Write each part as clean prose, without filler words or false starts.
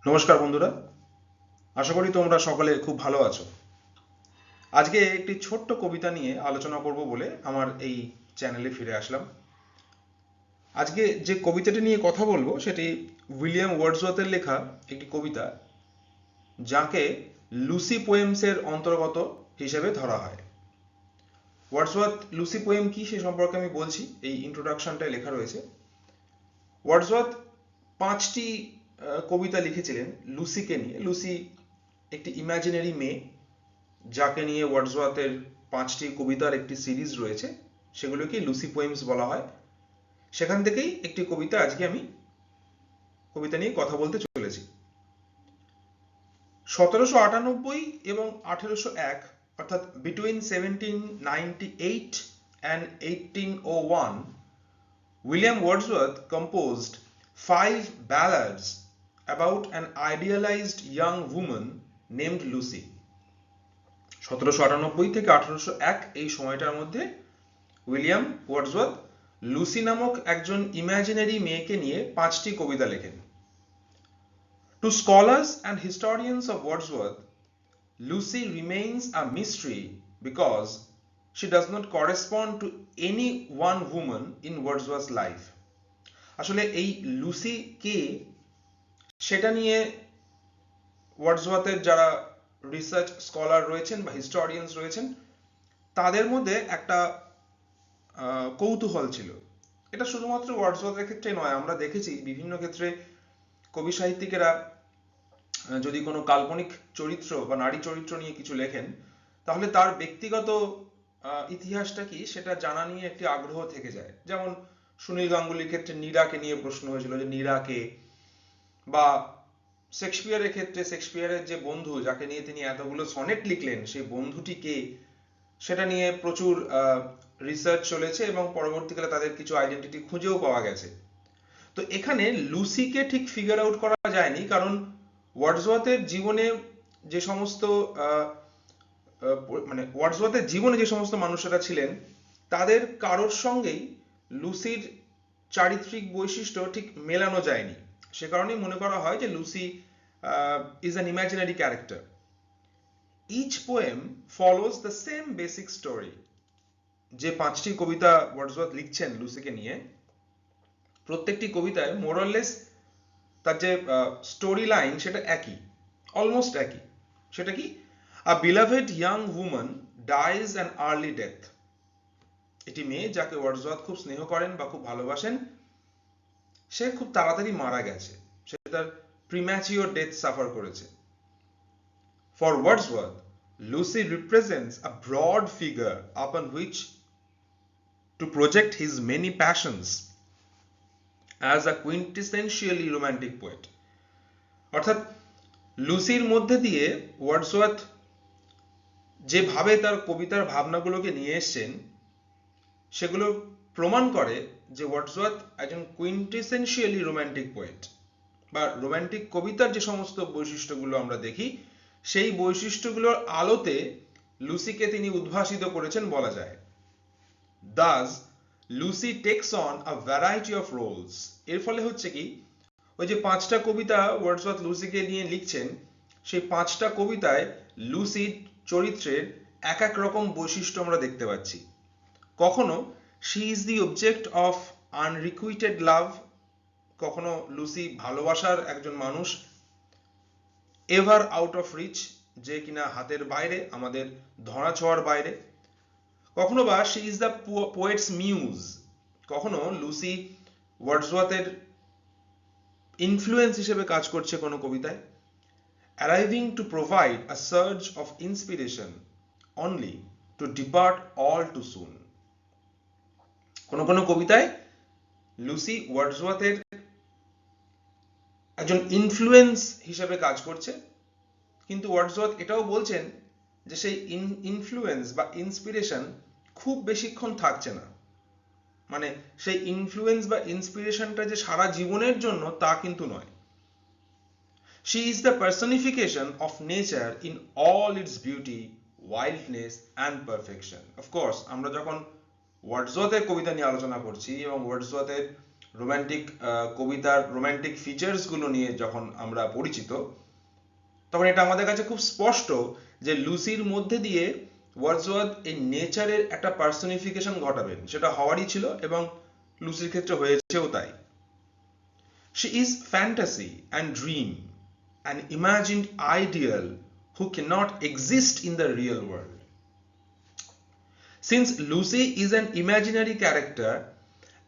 নমস্কার বন্ধুরা, আশা করি তোমরা সকলে খুব ভালো আছো। আজকে একটি ছোট্ট কবিতা নিয়ে আলোচনা করব বলে আমার এই চ্যানেলে ফিরে আসলাম। আজকে যে কবিতাটি নিয়ে কথা বলবো সেটি উইলিয়াম ওয়ার্ডসওয়ার্থের লেখা একটি কবিতা, যাকে লুসি পোয়েমসের অন্তর্গত হিসেবে ধরা হয়। ওয়ার্ডসওয়ার্থ লুসি পোয়েম কি সে সম্পর্কে আমি বলছি, এই ইন্ট্রোডাকশনটায় লেখা রয়েছে। ওয়ার্ডসওয়ার্থ 5টি কবিতা লিখেছিলেন লুসিকে নিয়ে। লুসি একটি ইমাজিনারি মেয়ে, যাকে নিয়ে ওয়ার্ডসওয়ার্থের 5টি কবিতার একটি সিরিজ রয়েছে, সেগুলোকে লুসি পোয়েমস বলা হয়। সেখান থেকেই একটি কবিতা আজকে আমি কবিতা নিয়ে কথা বলতে চলেছি। 1798 এবং 1801, অর্থাৎ between 1798 and 1801, William Wordsworth composed 5 ballads about an idealized young woman named Lucy। 1798 থেকে 1801 এই সময়টার মধ্যে উইলিয়াম ওয়ার্ডসওয়ার্থ লুসি নামক একজন ইমাজিনারি মেয়েকে নিয়ে 5টি কবিতা লেখেন। To scholars and historians of Wordsworth, Lucy remains a mystery because she does not correspond to any one woman in Wordsworth's life। আসলে এই লুসি কে সেটা নিয়ে ওয়ার্ডসওয়ার্থের যারা রিসার্চ স্কলার রয়েছেন বা হিস্টোরিয়ানস রয়েছেন, তাদের মধ্যে একটা কৌতূহল ছিল। এটা শুধুমাত্র ওয়ার্ডসওয়ার্থের ক্ষেত্রে নয়, আমরা দেখেছি বিভিন্ন ক্ষেত্রে কবি সাহিত্যিকেরা যদি কোনো কাল্পনিক চরিত্র বা নারী চরিত্র নিয়ে কিছু লেখেন, তাহলে তার ব্যক্তিগত ইতিহাসটা কি সেটা জানা নিয়ে একটি আগ্রহ থেকে যায়। যেমন সুনীল গাঙ্গুলির ক্ষেত্রে নীরাকে নিয়ে প্রশ্ন হয়েছিল যে নীরা কে, বা শেক্সপিয়ারের ক্ষেত্রে শেক্সপিয়ারের যে বন্ধু যাকে নিয়ে তিনি এতগুলো সনেট লিখলেন, সেই বন্ধুটি কে, সেটা নিয়ে প্রচুর রিসার্চ চলেছে এবং পরবর্তীকালে তাদের কিছু আইডেন্টিটি খুঁজেও পাওয়া গেছে। তো এখানে লুসিকে ঠিক ফিগার আউট করা যায়নি, কারণ ওয়ার্ডসওয়ার্থের জীবনে যে সমস্ত ওয়ার্ডসওয়ার্থের জীবনে যে সমস্ত মানুষেরা ছিলেন, তাদের কারোর সঙ্গেই লুসির চারিত্রিক বৈশিষ্ট্য ঠিক মেলানো যায়নি। সে কারণেই মনে করা হয় যে Lucy is an imaginary character. Each poem follows the same basic story. যে 5টি কবিতা ওয়ার্ডসওয়ার্থ লিখছেন লুসিকে নিয়ে, প্রত্যেকটি কবিতায় মোরাললেস তার যে স্টোরি লাইন সেটা একই, অলমোস্ট একই। সেটা কি? A beloved young women dies an early death. এটি মেয়ে যাকে ওয়ার্ডসওয়ার্থ খুব স্নেহ করেন বা খুব ভালোবাসেন, সে খুব তাড়াতাড়ি মারা গেছে, সে তার প্রিম্যাচিওর ডেথ সাফার করেছে। For Wordsworth, Lucy represents a broad figure upon which to project his many passions as a quintessentially romantic poet। অর্থাৎ লুসির মধ্যে দিয়ে ওয়ার্ডসওয়ার্থ যেভাবে তার কবিতার ভাবনাগুলোকে নিয়ে এসছেন, সেগুলো প্রমাণ করে যে ওয়ার্ডসওয়ার্থ একজন কুইন্টেসেন্সিয়ালি রোমান্টিক পোয়েট, বা রোমান্টিক কবিতার যে সমস্ত বৈশিষ্ট্যগুলো আমরা দেখি, সেই বৈশিষ্ট্যগুলোর আলোতে লুসিকে তিনি উদ্ভাসিত করেছেন বলা যায়। Thus Lucy takes on a variety of roles. এর ফলে হচ্ছে কি, ওই যে 5টা কবিতা ওয়ার্ডসওয়ার্থ লুসিকে নিয়ে লিখছেন, সেই 5টা কবিতায় লুসির চরিত্রের এক এক রকম বৈশিষ্ট্য আমরা দেখতে পাচ্ছি। কখনো she is the object of unrequited love, কখনো লুসি ভালোবাসার একজন মানুষ, এভার আউট অফ রিচ, যে কিনা হাতের বাইরে, আমাদের ধরা ছোঁয়ার বাইরে। কখনো বা she is the poet's muse, কখনো লুসি ওয়ার্ডসওয়ার্থের ইনফ্লুয়েন্স হিসেবে কাজ করছে কোনো কবিতায়, arriving to provide a surge of inspiration only to depart all too soon। কোনো কোনো কবিতায় লুসি ওয়ার্ডসওয়ার্থের একজন ইনফ্লুয়েন্স হিসেবে কাজ করছে, কিন্তু ওয়ার্ডসওয়ার্থ এটাও বলছেন যে সেই ইনফ্লুয়েন্স বা ইন্সপিরেশন খুব বেশিক্ষণ থাকছে না। মানে সেই ইনফ্লুয়েন্স বা ইন্সপিরেশনটা যে সারা জীবনের জন্য তা কিন্তু নয়। She is the personification of nature in all its beauty, wildness and perfection। Of course, আমরা যখন ওয়ার্ডসওয়ার্থের কবিতা নিয়ে আলোচনা করছি এবং ওয়ার্ডসওয়ার্থের রোমান্টিক কবিতার রোমান্টিক ফিচার্স গুলো নিয়ে যখন আমরা পরিচিত, তখন এটা আমাদের কাছে খুব স্পষ্ট যে লুসির মধ্যে দিয়ে ওয়ার্ডসওয়ার্থ এই নেচারের একটা পার্সনিফিকেশন ঘটাবেন, সেটা হওয়ারই ছিল এবং লুসির ক্ষেত্রে হয়েছেও তাই। She is fantasy and dream, an imagined ideal who cannot exist in the real world. Since Lucy is an imaginary character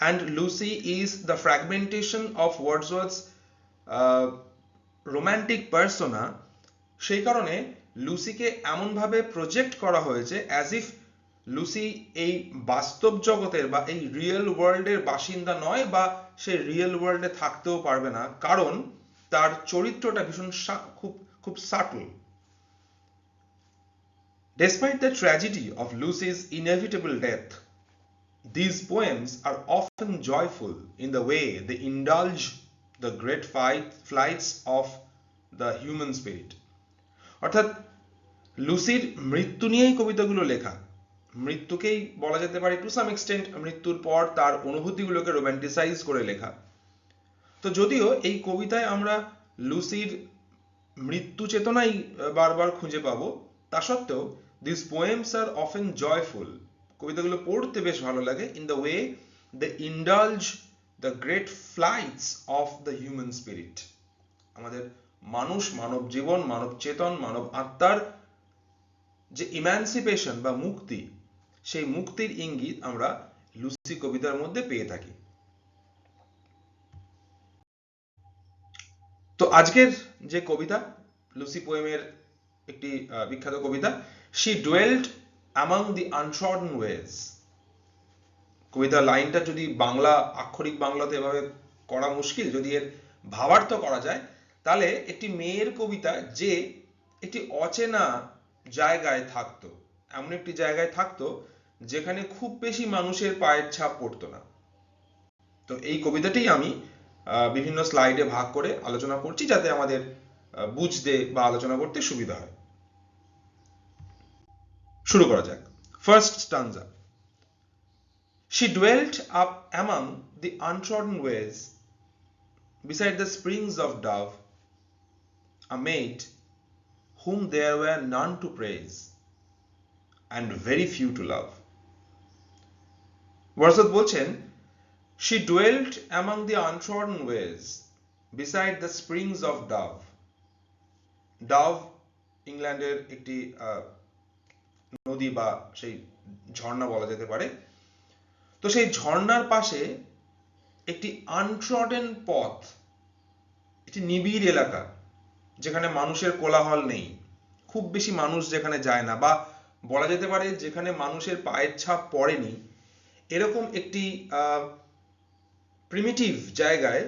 and Lucy is the fragmentation of Wordsworth's romantic persona, সেই কারণে লুসিকে এমনভাবে project করা হয়েছে as if Lucy এই বাস্তব জগতের বা এই রিয়েল ওয়ার্ল্ডের বাসিন্দা নয়, বা সে রিয়েল ওয়ার্ল্ডে থাকতেও পারবে না, কারণ তার চরিত্রটা ভীষণ খুব খুব subtle. Despite the tragedy of Lucy's inevitable death, these poems are often joyful in the way they indulge the great flights of the human spirit. অর্থাৎ লুসির মৃত্যু নিয়েই কবিতাগুলো লেখা, মৃত্যুকেই বলা যেতে পারে টু সাম এক্সটেন্ট মৃত্যুর পর তার অনুভূতিগুলোকে রোম্যান্টিসাইজ করে লেখা। তো যদিও এই কবিতায় আমরা লুসির মৃত্যু চেতনাই বারবার খুঁজে পাবো, তা সত্ত্বেও these poems are often joyful, কবিতাগুলো পড়তে বেশ ভালো লাগে, in the way they indulge the great flights of the human spirit. আমাদের মানুষ, মানব জীবন, মানব চেতন, মানব আত্মার যে ইমানসিপেশন বা মুক্তি, সেই মুক্তির ইঙ্গিত আমরা লুসি কবিতার মধ্যে পেয়ে থাকি। তো আজকের যে কবিতা, লুসি পোয়েমের একটি বিখ্যাত কবিতা, she dwelt among the untrodden ways. কবিতার লাইনটা যদি বাংলা আক্ষরিক বাংলাতে এভাবে করা মুশকিল, যদি এর ভাবার্থ করা যায়, তাহলে একটি মেয়ের কবিতা যে একটি অচেনা জায়গায় থাকতো, এমন একটি জায়গায় থাকতো যেখানে খুব বেশি মানুষের পায়ের ছাপ পড়তো না। তো এই কবিতাটি আমি বিভিন্ন স্লাইডে ভাগ করে আলোচনা করছি, যাতে আমাদের বুঝতে বা আলোচনা করতে সুবিধা হয়। শুরু করা যাক। First stanza. She dwelt up among the untrodden ways, beside the springs of Dove, a maid whom there were none to praise, and very few to love. Wordsworth বলছেন, she dwelt among the untrodden ways, beside the springs of Dove. Dove ইংল্যান্ডের একটি নদী বা সেই ঝর্ণা বলা যেতে পারে। তো সেই ঝর্ণার পাশে একটি আনট্রডেন পথ, একটি নিবিড় এলাকা যেখানে মানুষের কোলাহল নেই, খুব বেশি মানুষ যেখানে যায় না, বা বলা যেতে পারে যেখানে মানুষের পায়ের ছাপ পড়েনি, এরকম একটি প্রিমিটিভ জায়গায়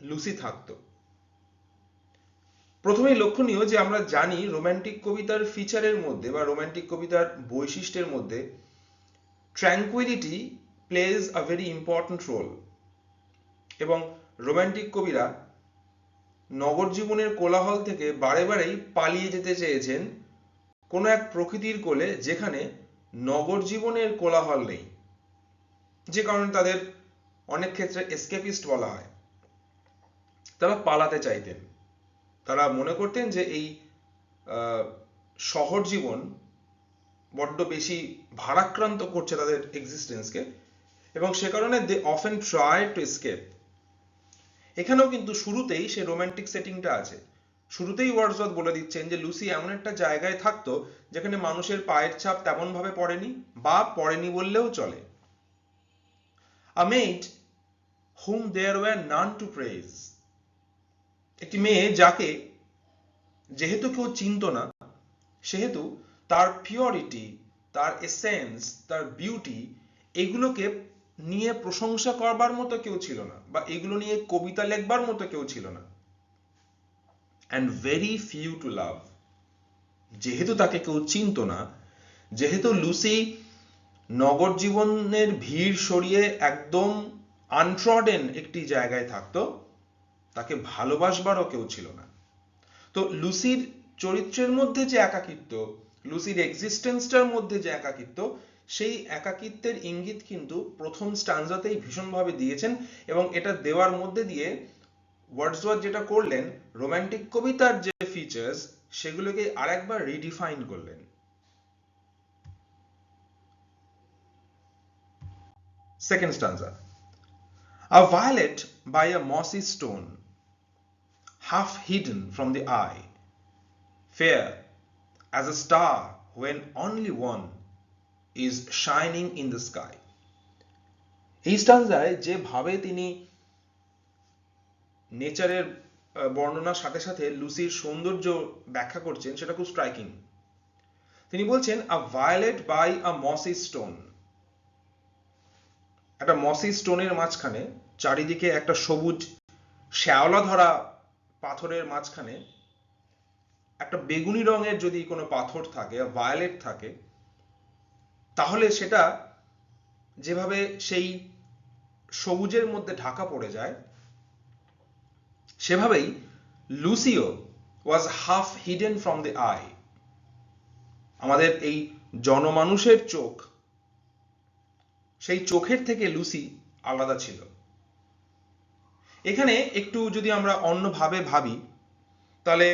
লুসি থাকতো। প্রথমেই লক্ষণীয় যে আমরা জানি রোমান্টিক কবিতার ফিচারের মধ্যে বা রোমান্টিক কবিতার বৈশিষ্ট্যের মধ্যে tranquility plays a very important role, এবং রোমান্টিক কবিরা নগর জীবনের কোলাহল থেকে বারে বারেই পালিয়ে যেতে চেয়েছেন কোনো এক প্রকৃতির কোলে যেখানে নগর জীবনের কোলাহল নেই, যে কারণে তাদের অনেক ক্ষেত্রে এসকেপিস্ট বলা হয়। তারা পালাতে চাইতেন, তারা মনে করতেন যে এই শহর জীবন বড্ড বেশি ভারাক্রান্ত করছে তাদের এক্সিস্টেন্সকে, এবং সে কারণে they often try to escape. এখানেও কিন্তু শুরুতেই সে রোমান্টিক সেটিংটা আছে। শুরুতেই ওয়ার্ডসওয়ার্থ বলে দিচ্ছেন যে লুসি এমন একটা জায়গায় থাকতো যেখানে মানুষের পায়ের ছাপ তেমন ভাবে পড়েনি, বা পড়েনি বললেও চলে। A maid whom there were none to praise, একটি মেয়ে যাকে যেহেতু কেউ চিনত না, সেহেতু তার পিওরিটি, তার এসেন্স, তার বিউটি, এগুলোকে নিয়ে প্রশংসা করবার মতো কেউ ছিল না, বা এগুলো নিয়ে কবিতা লেখবার মতো কেউ ছিল না। and very few to love, যেহেতু তাকে কেউ চিনত না, যেহেতু লুসি নগর জীবনের ভিড় সরিয়ে একদম আনট্রডেন একটি জায়গায় থাকতো, তাকে ভালোবাসবারও কেউ ছিল না। তো লুসির চরিত্রের মধ্যে যে একাকিত্ব, লুসির এক্সিস্টেন্সটার মধ্যে যে একাকিত্ব, সেই একাকিত্বের ইঙ্গিত কিন্তু প্রথম স্ট্যান্জাতেই ভীষণভাবে দিয়েছেন, এবং এটা দেওয়ার মধ্যে দিয়ে ওয়ার্ডসওয়ার্থ যেটা করলেন, রোমান্টিক কবিতার যে ফিচার্স সেগুলোকে আরেকবার রিডিফাইন করলেন। Second স্ট্যান্জা। A violet by a mossy stone, half hidden from the eye, fair as a star when only one is shining in the sky. এই স্ট্যান্জায় যেভাবে তিনি নেচারের বর্ণনার সাথে সাথে লুসির সৌন্দর্য ব্যাখ্যা করছেন সেটা খুব স্ট্রাইকিং। তিনি বলছেন আ ভায়োলেট বাই আ মসি স্টোন, একটা মসি স্টোনের মাঝখানে, চারিদিকে একটা সবুজ শ্যাওলা ধরা পাথরের মাঝখানে একটা বেগুনি রঙের যদি কোনো পাথর থাকে, ভায়োলেট থাকে, তাহলে সেটা যেভাবে সেই সবুজের মধ্যে ঢাকা পড়ে যায়, সেভাবেই লুসিও ওয়াজ half hidden from the I. আমাদের এই জনমানুষের চোখ, সেই চোখের থেকে লুসি আলাদা ছিল। এখানে একটু যদি আমরা অন্যভাবে ভাবি, তাহলে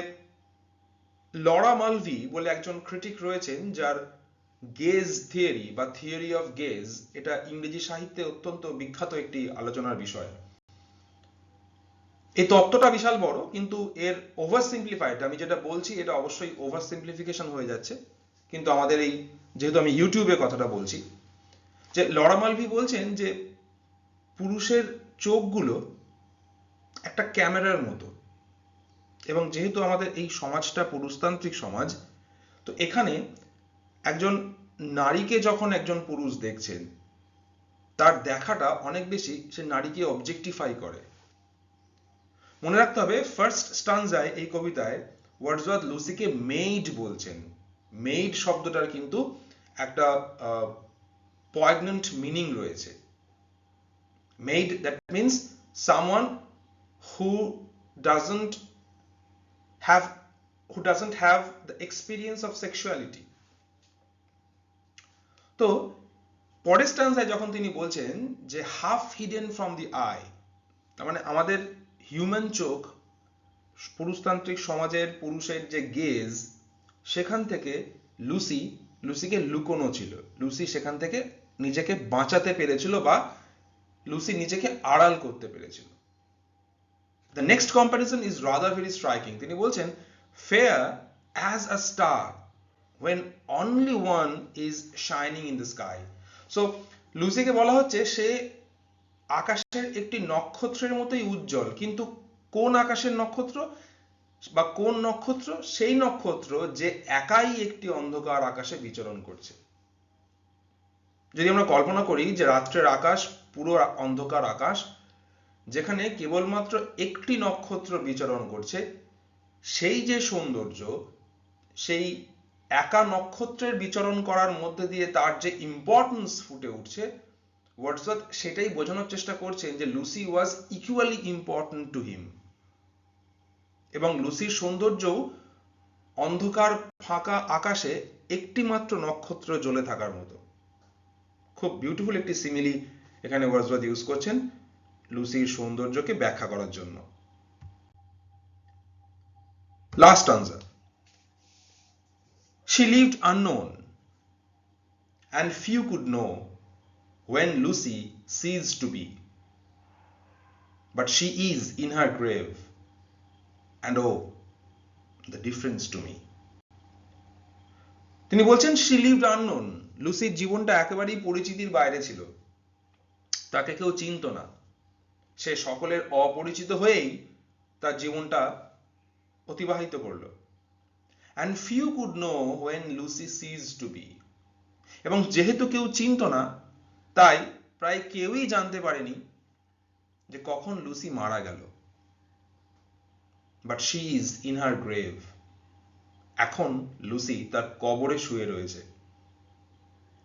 লরা মালভি বলে একজন ক্রিটিক রয়েছেন, যার গেজ থিওরি বা থিওরি অফ গেজ, এটা ইংরেজি সাহিত্যে অত্যন্ত বিখ্যাত একটি আলোচনার বিষয়। এই তত্ত্বটা বিশাল বড়, কিন্তু এর ওভার সিম্পলিফাইড, আমি যেটা বলছি এটা অবশ্যই ওভার সিম্পলিফিকেশন হয়ে যাচ্ছে, কিন্তু আমাদের এই, যেহেতু আমি ইউটিউবে কথাটা বলছি, যে লরা মালভি বলছেন যে পুরুষের চোখগুলো একটা ক্যামেরার মতো, এবং যেহেতু আমাদের এই সমাজটা পুরুষতান্ত্রিক সমাজ, তো এখানে একজন নারীকে যখন একজন পুরুষ দেখছেন, তার দেখাটা অনেক বেশি সে নারীকে অবজেক্টিফাই করে। মনে রাখতে হবে, ফার্স্ট স্টানজায় এই কবিতায় ওয়ার্ডসওয়ার্থ লুসিকে মেইড বলছেন। মেইড শব্দটার কিন্তু একটা পয়েগন্যান্ট মিনিং রয়েছে। Maid, that means someone who doesn't have the experience of sexuality. তো পরের স্ট্যান্জায় যখন তিনি বলছেন যে half hidden from the I, তার মানে আমাদের হিউম্যান চোখ, পুরুষতান্ত্রিক সমাজের পুরুষের যে গেজ, সেখান থেকে লুসিকে লুকোনো ছিল। লুসি সেখান থেকে নিজেকে বাঁচাতে পেরেছিল, বা লুসি নিজেকে আড়াল করতে পেরেছিল। The next comparison is rather very striking. তিনি বলছেন fair as a star when only one is shining in the sky. So লুসিকে বলা হচ্ছে সে আকাশের একটি নক্ষত্রের মতোই উজ্জ্বল, কিন্তু কোন আকাশের নক্ষত্র বা কোন নক্ষত্র? সেই নক্ষত্র যে একাই একটি অন্ধকার আকাশে বিচরণ করছে। যদি আমরা কল্পনা করি যে রাত্রের আকাশ পুরো অন্ধকার আকাশ, যেখানে কেবলমাত্র একটি নক্ষত্র বিচরণ করছে, সেই যে সৌন্দর্য, সেই একা নক্ষত্রের বিচরণ করার মধ্যে দিয়ে তার যে ইম্পর্টেন্স ফুটে উঠছে, ওয়ার্ডসওয়ার্থ সেটাই বোঝানোর চেষ্টা করছেন যে Lucy was equally important to him. এবং লুসির সৌন্দর্যও অন্ধকার ফাঁকা আকাশে একটি মাত্র নক্ষত্র জ্বলে থাকার মতো। খুব বিউটিফুল একটি সিমিলি এখানে ওয়ার্ডসওয়ার্থ ইউজ করছেন লুসির সৌন্দর্যকে ব্যাখ্যা করার জন্য। Last স্ট্যান্জা। She lived unknown, and few could know when Lucy ceased to be. But she is in her grave, and oh, the difference to me. তিনি বলছেন she lived unknown, লুসির জীবনটা একেবারেই পরিচিতির বাইরে ছিল, তাকে কেউ চিনত না, সে সকলের অপরিচিত হয়েই তার জীবনটা অতিবাহিত করলো। And few could know when Lucy ceased to be. এবং যেহেতু কেউ চিনত না, তাই প্রায় কেউই জানতে পারেনি যে কখন লুসি মারা গেল। But she is in her grave. এখন লুসি তার কবরে শুয়ে রয়েছে।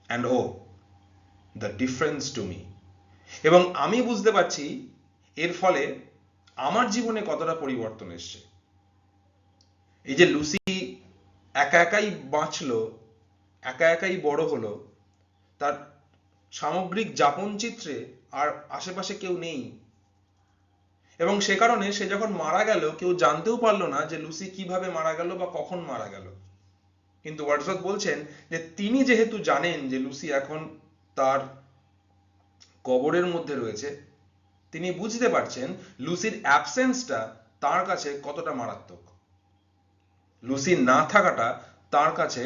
And oh, the difference to me. এবং আমি বুঝতে পারছি এর ফলে আমার জীবনে কতটা পরিবর্তন এসছে। এই যে লুসি একা একাই বাঁচলো, একা একাই বড় হলো, তার সামগ্রিক যাপন চিত্রে আর আশেপাশে কেউ নেই, এবং সে কারণে সে যখন মারা গেল কেউ জানতেও পারলো না যে লুসি কিভাবে মারা গেল বা কখন মারা গেল। কিন্তু ওয়াটসওয়ার্থ বলছেন যে তিনি যেহেতু জানেন যে লুসি এখন তার কবরের মধ্যে রয়েছে, তিনি বুঝতে পারছেন লুসির অ্যাবসেন্সটা তার কাছে কতটা মারাত্মক, লুসি না থাকাটা তার কাছে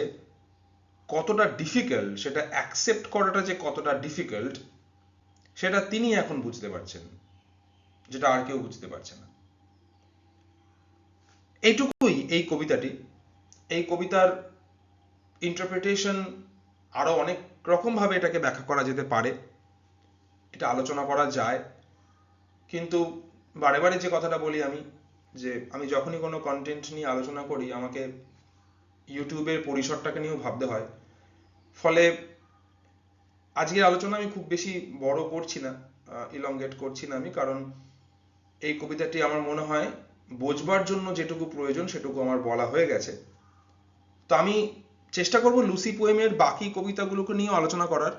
কতটা ডিফিকাল্ট, সেটা অ্যাকসেপ্ট করাটা যে কতটা ডিফিকাল্ট সেটা তিনি এখন বুঝতে পারছেন, যেটা আর কেউ বুঝতে পারছে না। এইটুকুই এই কবিতাটি। এই কবিতার ইন্টারপ্রিটেশন আরো অনেক রকম ভাবে এটাকে ব্যাখ্যা করা যেতে পারে, এটা আলোচনা করা যায়, কিন্তু বারে বারে যে কথাটা বলি আমি, যে আমি যখনই কোনো কন্টেন্ট নিয়ে আলোচনা করি আমাকে ইউটিউবের পরিসরটাকে নিয়েও ভাবতে হয়। ফলে আজকের আলোচনা আমি খুব বেশি বড় করছি না, ইলংগেট করছি না আমি, কারণ এই কবিতাটি আমার মনে হয় বোঝবার জন্য যেটুকু প্রয়োজন সেটুকু আমার বলা হয়ে গেছে। তো আমি চেষ্টা করব লুসি পোয়েমের বাকি কবিতাগুলোকে নিয়ে আলোচনা করার।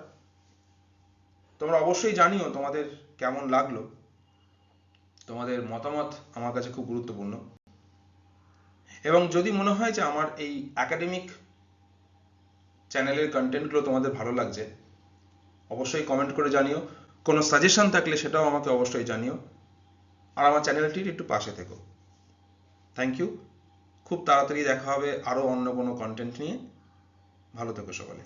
তোমরা অবশ্যই জানিও তোমাদের কেমন লাগলো, তোমাদের মতামত আমার কাছে খুব গুরুত্বপূর্ণ। এবং যদি মনে হয় যে আমার এই একাডেমিক চ্যানেলের কন্টেন্টগুলো তোমাদের ভালো লাগছে, অবশ্যই কমেন্ট করে জানিও। কোনো সাজেশন থাকলে সেটাও আমাকে অবশ্যই জানিও, আর আমার চ্যানেলটির একটু পাশে থেকো। Thank you. খুব তাড়াতাড়ি দেখা হবে আরো অন্য কোনো কন্টেন্ট নিয়ে। ভালো থেকো সকলে।